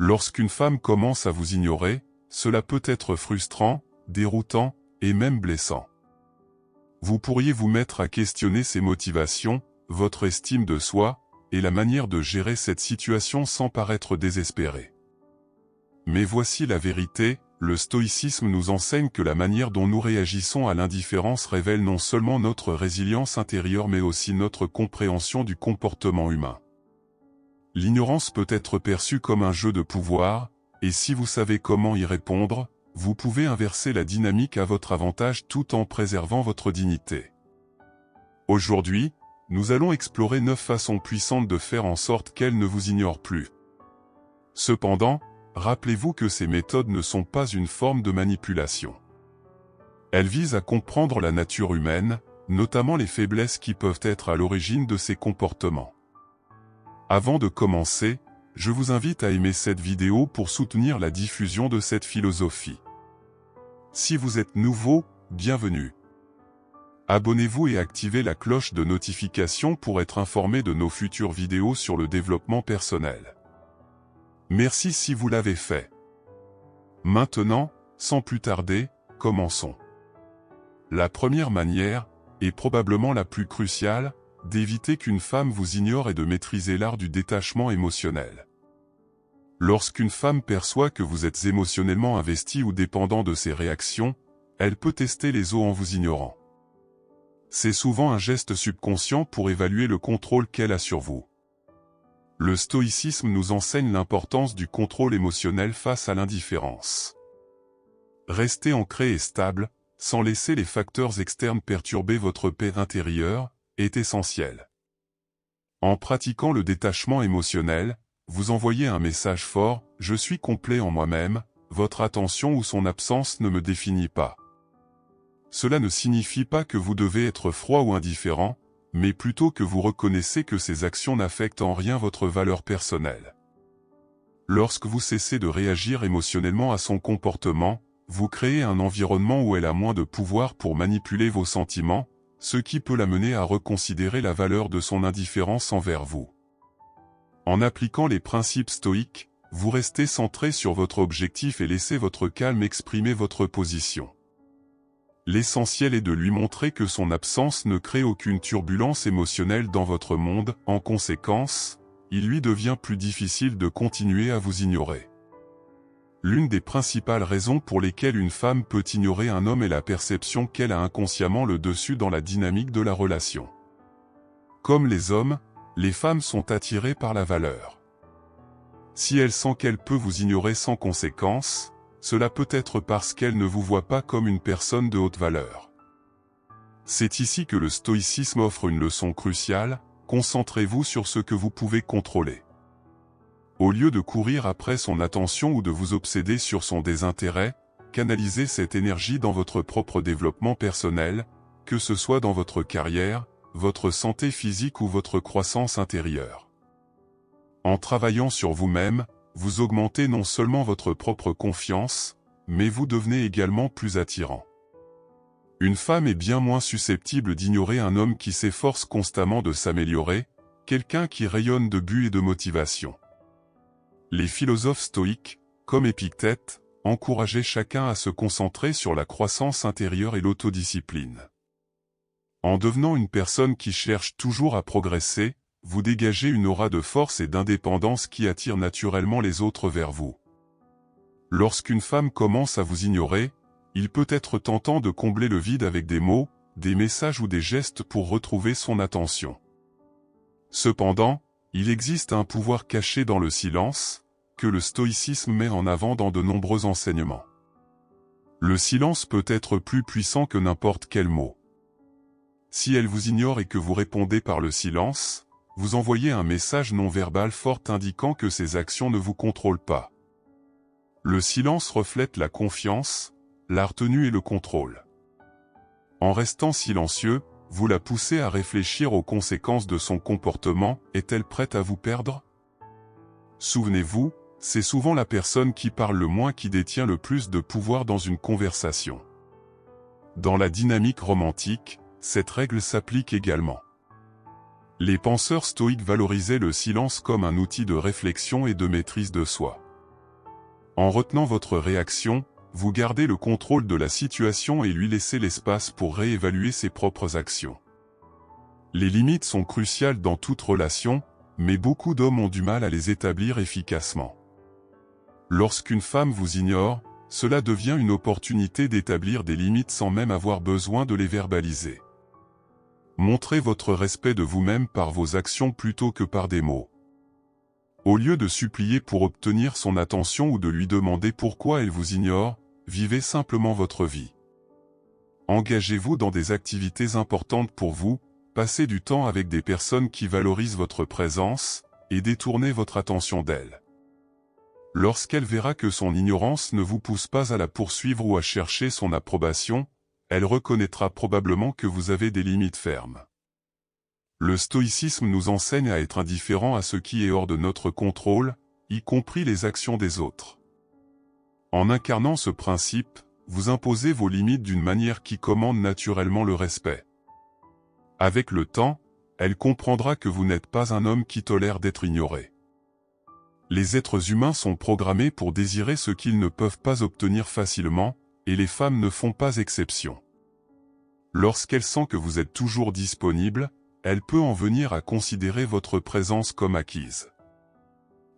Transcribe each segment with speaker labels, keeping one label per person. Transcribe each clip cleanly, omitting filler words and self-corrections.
Speaker 1: Lorsqu'une femme commence à vous ignorer, cela peut être frustrant, déroutant, et même blessant. Vous pourriez vous mettre à questionner ses motivations, votre estime de soi, et la manière de gérer cette situation sans paraître désespéré. Mais voici la vérité, le stoïcisme nous enseigne que la manière dont nous réagissons à l'indifférence révèle non seulement notre résilience intérieure mais aussi notre compréhension du comportement humain. L'ignorance peut être perçue comme un jeu de pouvoir, et si vous savez comment y répondre, vous pouvez inverser la dynamique à votre avantage tout en préservant votre dignité. Aujourd'hui, nous allons explorer 9 façons puissantes de faire en sorte qu'elle ne vous ignore plus. Cependant, rappelez-vous que ces méthodes ne sont pas une forme de manipulation. Elles visent à comprendre la nature humaine, notamment les faiblesses qui peuvent être à l'origine de ces comportements. Avant de commencer, je vous invite à aimer cette vidéo pour soutenir la diffusion de cette philosophie. Si vous êtes nouveau, bienvenue. Abonnez-vous et activez la cloche de notification pour être informé de nos futures vidéos sur le développement personnel. Merci si vous l'avez fait. Maintenant, sans plus tarder, commençons. La première manière, et probablement la plus cruciale, d'éviter qu'une femme vous ignore est de maîtriser l'art du détachement émotionnel. Lorsqu'une femme perçoit que vous êtes émotionnellement investi ou dépendant de ses réactions, elle peut tester les os en vous ignorant. C'est souvent un geste subconscient pour évaluer le contrôle qu'elle a sur vous. Le stoïcisme nous enseigne l'importance du contrôle émotionnel face à l'indifférence. Restez ancré et stable, sans laisser les facteurs externes perturber votre paix intérieure, est essentiel. En pratiquant le détachement émotionnel, vous envoyez un message fort, « Je suis complet en moi-même, votre attention ou son absence ne me définit pas ». Cela ne signifie pas que vous devez être froid ou indifférent, mais plutôt que vous reconnaissez que ces actions n'affectent en rien votre valeur personnelle. Lorsque vous cessez de réagir émotionnellement à son comportement, vous créez un environnement où elle a moins de pouvoir pour manipuler vos sentiments, ce qui peut l'amener à reconsidérer la valeur de son indifférence envers vous. En appliquant les principes stoïques, vous restez centré sur votre objectif et laissez votre calme exprimer votre position. L'essentiel est de lui montrer que son absence ne crée aucune turbulence émotionnelle dans votre monde, en conséquence, il lui devient plus difficile de continuer à vous ignorer. L'une des principales raisons pour lesquelles une femme peut ignorer un homme est la perception qu'elle a inconsciemment le dessus dans la dynamique de la relation. Comme les hommes, les femmes sont attirées par la valeur. Si elle sent qu'elle peut vous ignorer sans conséquence, cela peut être parce qu'elle ne vous voit pas comme une personne de haute valeur. C'est ici que le stoïcisme offre une leçon cruciale, concentrez-vous sur ce que vous pouvez contrôler. Au lieu de courir après son attention ou de vous obséder sur son désintérêt, canalisez cette énergie dans votre propre développement personnel, que ce soit dans votre carrière, votre santé physique ou votre croissance intérieure. En travaillant sur vous-même, vous augmentez non seulement votre propre confiance, mais vous devenez également plus attirant. Une femme est bien moins susceptible d'ignorer un homme qui s'efforce constamment de s'améliorer, quelqu'un qui rayonne de but et de motivation. Les philosophes stoïques, comme Épictète, encourageaient chacun à se concentrer sur la croissance intérieure et l'autodiscipline. En devenant une personne qui cherche toujours à progresser, vous dégagez une aura de force et d'indépendance qui attire naturellement les autres vers vous. Lorsqu'une femme commence à vous ignorer, il peut être tentant de combler le vide avec des mots, des messages ou des gestes pour retrouver son attention. Cependant, il existe un pouvoir caché dans le silence, que le stoïcisme met en avant dans de nombreux enseignements. Le silence peut être plus puissant que n'importe quel mot. Si elle vous ignore et que vous répondez par le silence, vous envoyez un message non verbal fort indiquant que ses actions ne vous contrôlent pas. Le silence reflète la confiance, la retenue et le contrôle. En restant silencieux, vous la poussez à réfléchir aux conséquences de son comportement, est-elle prête à vous perdre? Souvenez-vous, c'est souvent la personne qui parle le moins qui détient le plus de pouvoir dans une conversation. Dans la dynamique romantique, cette règle s'applique également. Les penseurs stoïques valorisaient le silence comme un outil de réflexion et de maîtrise de soi. En retenant votre réaction, vous gardez le contrôle de la situation et lui laissez l'espace pour réévaluer ses propres actions. Les limites sont cruciales dans toute relation, mais beaucoup d'hommes ont du mal à les établir efficacement. Lorsqu'une femme vous ignore, cela devient une opportunité d'établir des limites sans même avoir besoin de les verbaliser. Montrez votre respect de vous-même par vos actions plutôt que par des mots. Au lieu de supplier pour obtenir son attention ou de lui demander pourquoi elle vous ignore, vivez simplement votre vie. Engagez-vous dans des activités importantes pour vous, passez du temps avec des personnes qui valorisent votre présence, et détournez votre attention d'elle. Lorsqu'elle verra que son ignorance ne vous pousse pas à la poursuivre ou à chercher son approbation, elle reconnaîtra probablement que vous avez des limites fermes. Le stoïcisme nous enseigne à être indifférent à ce qui est hors de notre contrôle, y compris les actions des autres. En incarnant ce principe, vous imposez vos limites d'une manière qui commande naturellement le respect. Avec le temps, elle comprendra que vous n'êtes pas un homme qui tolère d'être ignoré. Les êtres humains sont programmés pour désirer ce qu'ils ne peuvent pas obtenir facilement, et les femmes ne font pas exception. Lorsqu'elle sent que vous êtes toujours disponible, elle peut en venir à considérer votre présence comme acquise.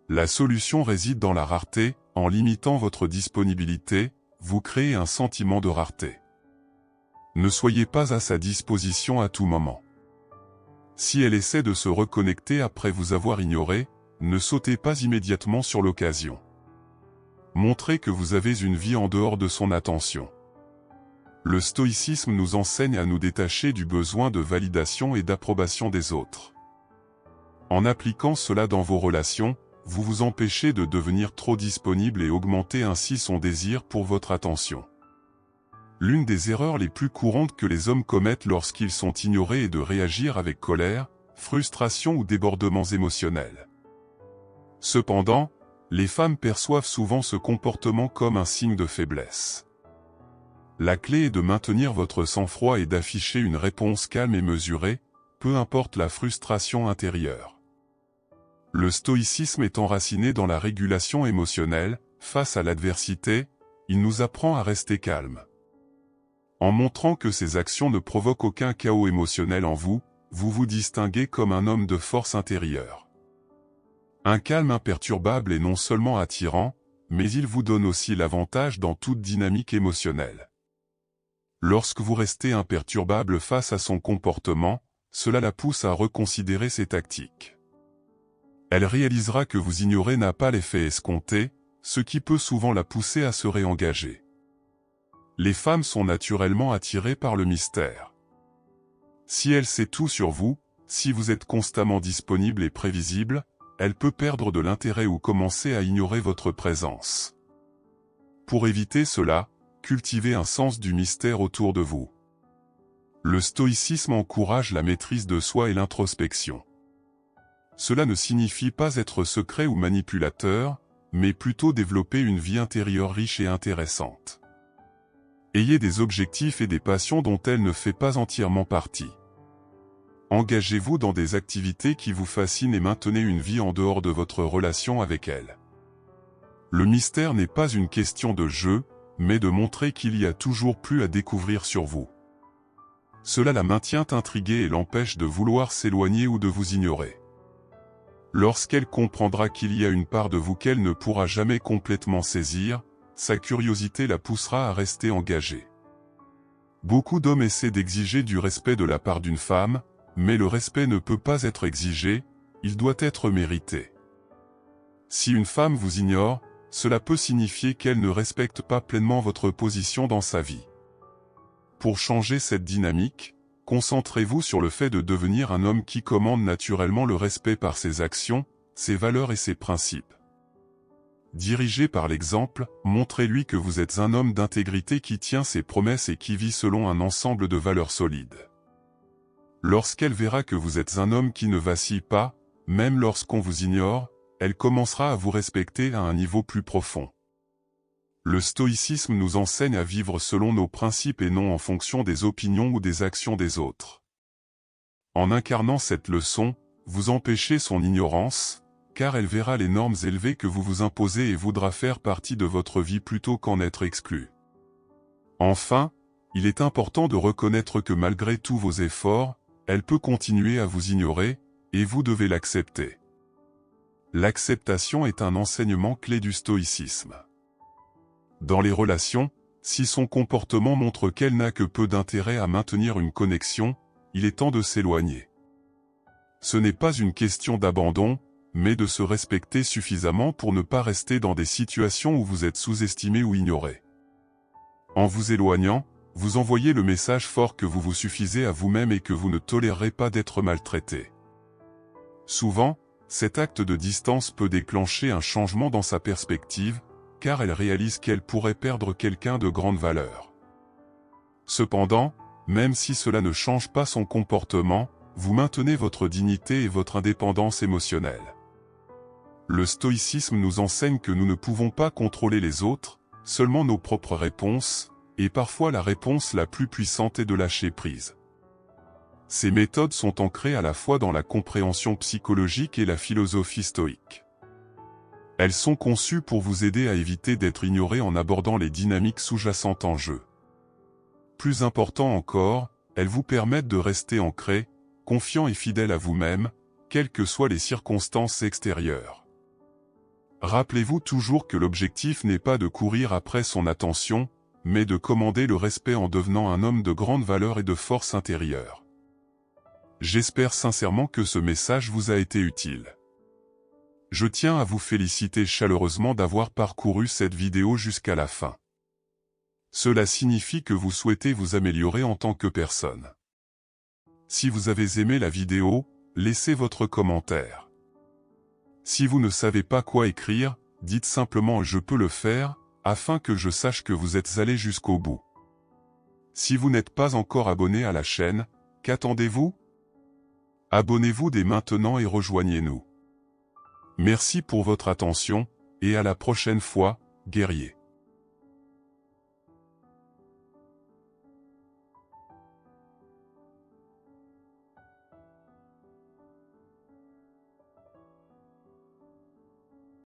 Speaker 1: La solution réside dans la rareté. En limitant votre disponibilité, vous créez un sentiment de rareté. Ne soyez pas à sa disposition à tout moment. Si elle essaie de se reconnecter après vous avoir ignoré, ne sautez pas immédiatement sur l'occasion. Montrez que vous avez une vie en dehors de son attention. Le stoïcisme nous enseigne à nous détacher du besoin de validation et d'approbation des autres. En appliquant cela dans vos relations, vous vous empêchez de devenir trop disponible et augmentez ainsi son désir pour votre attention. L'une des erreurs les plus courantes que les hommes commettent lorsqu'ils sont ignorés est de réagir avec colère, frustration ou débordements émotionnels. Cependant, les femmes perçoivent souvent ce comportement comme un signe de faiblesse. La clé est de maintenir votre sang-froid et d'afficher une réponse calme et mesurée, peu importe la frustration intérieure. Le stoïcisme est enraciné dans la régulation émotionnelle. Face à l'adversité, il nous apprend à rester calme. En montrant que ces actions ne provoquent aucun chaos émotionnel en vous, vous vous distinguez comme un homme de force intérieure. Un calme imperturbable est non seulement attirant, mais il vous donne aussi l'avantage dans toute dynamique émotionnelle. Lorsque vous restez imperturbable face à son comportement, cela la pousse à reconsidérer ses tactiques. Elle réalisera que vous ignorer n'a pas l'effet escompté, ce qui peut souvent la pousser à se réengager. Les femmes sont naturellement attirées par le mystère. Si elle sait tout sur vous, si vous êtes constamment disponible et prévisible, elle peut perdre de l'intérêt ou commencer à ignorer votre présence. Pour éviter cela, cultivez un sens du mystère autour de vous. Le stoïcisme encourage la maîtrise de soi et l'introspection. Cela ne signifie pas être secret ou manipulateur, mais plutôt développer une vie intérieure riche et intéressante. Ayez des objectifs et des passions dont elle ne fait pas entièrement partie. Engagez-vous dans des activités qui vous fascinent et maintenez une vie en dehors de votre relation avec elle. Le mystère n'est pas une question de jeu, mais de montrer qu'il y a toujours plus à découvrir sur vous. Cela la maintient intriguée et l'empêche de vouloir s'éloigner ou de vous ignorer. Lorsqu'elle comprendra qu'il y a une part de vous qu'elle ne pourra jamais complètement saisir, sa curiosité la poussera à rester engagée. Beaucoup d'hommes essaient d'exiger du respect de la part d'une femme, mais le respect ne peut pas être exigé, il doit être mérité. Si une femme vous ignore, cela peut signifier qu'elle ne respecte pas pleinement votre position dans sa vie. Pour changer cette dynamique, concentrez-vous sur le fait de devenir un homme qui commande naturellement le respect par ses actions, ses valeurs et ses principes. Dirigé par l'exemple, montrez-lui que vous êtes un homme d'intégrité qui tient ses promesses et qui vit selon un ensemble de valeurs solides. Lorsqu'elle verra que vous êtes un homme qui ne vacille pas, même lorsqu'on vous ignore, elle commencera à vous respecter à un niveau plus profond. Le stoïcisme nous enseigne à vivre selon nos principes et non en fonction des opinions ou des actions des autres. En incarnant cette leçon, vous empêchez son ignorance, car elle verra les normes élevées que vous vous imposez et voudra faire partie de votre vie plutôt qu'en être exclue. Enfin, il est important de reconnaître que malgré tous vos efforts, elle peut continuer à vous ignorer, et vous devez l'accepter. L'acceptation est un enseignement clé du stoïcisme. Dans les relations, si son comportement montre qu'elle n'a que peu d'intérêt à maintenir une connexion, il est temps de s'éloigner. Ce n'est pas une question d'abandon, mais de se respecter suffisamment pour ne pas rester dans des situations où vous êtes sous-estimé ou ignoré. En vous éloignant, vous envoyez le message fort que vous vous suffisez à vous-même et que vous ne tolérerez pas d'être maltraité. Souvent, cet acte de distance peut déclencher un changement dans sa perspective, car elle réalise qu'elle pourrait perdre quelqu'un de grande valeur. Cependant, même si cela ne change pas son comportement, vous maintenez votre dignité et votre indépendance émotionnelle. Le stoïcisme nous enseigne que nous ne pouvons pas contrôler les autres, seulement nos propres réponses, et parfois la réponse la plus puissante est de lâcher prise. Ces méthodes sont ancrées à la fois dans la compréhension psychologique et la philosophie stoïque. Elles sont conçues pour vous aider à éviter d'être ignoré en abordant les dynamiques sous-jacentes en jeu. Plus important encore, elles vous permettent de rester ancré, confiant et fidèle à vous-même, quelles que soient les circonstances extérieures. Rappelez-vous toujours que l'objectif n'est pas de courir après son attention, mais de commander le respect en devenant un homme de grande valeur et de force intérieure. J'espère sincèrement que ce message vous a été utile. Je tiens à vous féliciter chaleureusement d'avoir parcouru cette vidéo jusqu'à la fin. Cela signifie que vous souhaitez vous améliorer en tant que personne. Si vous avez aimé la vidéo, laissez votre commentaire. Si vous ne savez pas quoi écrire, dites simplement « Je peux le faire » afin que je sache que vous êtes allé jusqu'au bout. Si vous n'êtes pas encore abonné à la chaîne, qu'attendez-vous? Abonnez-vous dès maintenant et rejoignez-nous. Merci pour votre attention, et à la prochaine fois, guerriers.